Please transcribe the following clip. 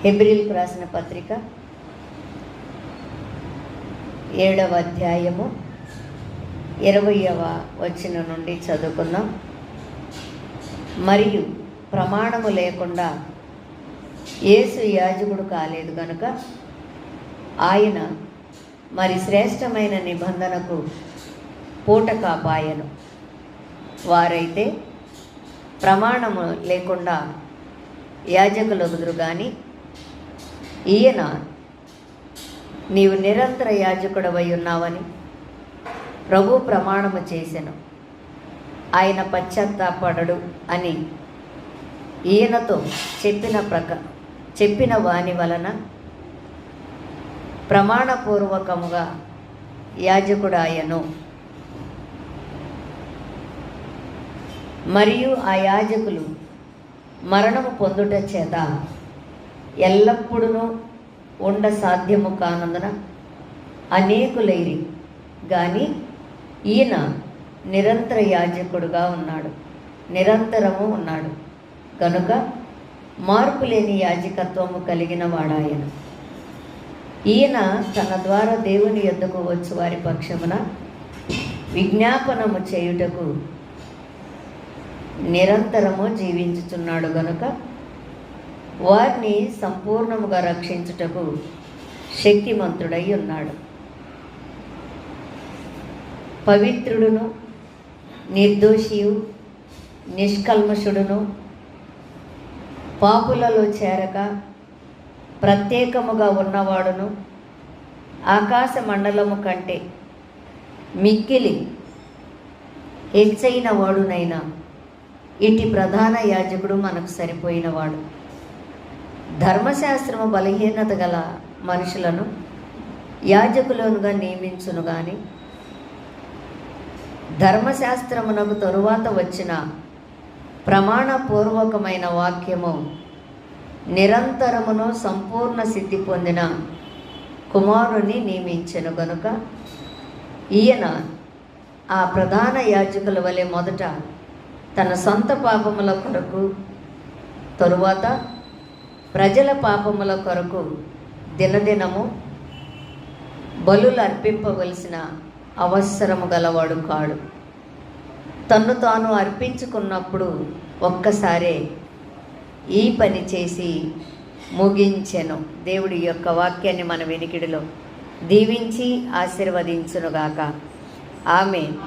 హెబ్రీయులకు రాసిన పత్రిక 7వ అధ్యాయము 20వ వచనం నుండి చదువుకుందాం. మరియు ప్రమాణము లేకుండా యేసు యాజకుడు కాలేదు గనుక ఆయన మరి శ్రేష్టమైన నిబంధనకు పూట కాపాయను. వారైతే ప్రమాణము లేకుండా యాజకులగుదురు గాని ఈయన నీవు నిరంతర యాజకుడవై ఉన్నావని ప్రభు ప్రమాణము చేసెను. ఆయన పశ్చాత్తాపడడు అని ఈయనతో చెప్పిన వాని వలన ప్రమాణపూర్వకముగా యాజకుడాయను. మరియు ఆ యాజకులు మరణము పొందుట చేత ఎల్లప్పుడూ ఉండ సాధ్యము కానందున అనేకులైరి కానీ ఈయన నిరంతర యాజకుడుగా ఉన్నాడు, నిరంతరము ఉన్నాడు కనుక మార్పు లేని యాజకత్వము కలిగిన వాడాయన. ఈయన తన ద్వారా దేవుని యొద్దకు వచ్చు వారి పక్షమున విజ్ఞాపనము చేయుటకు నిరంతరము జీవించుచున్నాడు గనుక వారిని సంపూర్ణముగా రక్షించుటకు శక్తిమంతుడై ఉన్నాడు. పవిత్రుడును నిర్దోషియు నిష్కల్మషుడును పాపులలో చేరక ప్రత్యేకముగా ఉన్నవాడును ఆకాశ మండలము కంటే మిక్కిలి హెచ్చైన వాడునైనా ఇటు ప్రధాన యాజకుడు మనకు సరిపోయినవాడు. ధర్మశాస్త్రము బలహీనత గల మనుషులను యాజకులుగా నియమించును గాని ధర్మశాస్త్రమునకు తరువాత వచ్చిన ప్రమాణపూర్వకమైన వాక్యము నిరంతరమును సంపూర్ణ సిద్ధి పొందిన కుమారుని నియమించెను గనుక ఈయన ఆ ప్రధాన యాజకుల వలె మొదట తన సొంత పాపముల కొరకు తరువాత ప్రజల పాపముల కొరకు దినదినము బలులు అర్పింపవలసిన అవసరము గలవాడు కాడు. తన్ను తాను అర్పించుకున్నప్పుడు ఒక్కసారే ఈ పని చేసి ముగించెను. దేవుడి యొక్క వాక్యాన్ని మన వెనికిడిలో దీవించి ఆశీర్వదించునుగాక. ఆమేన్.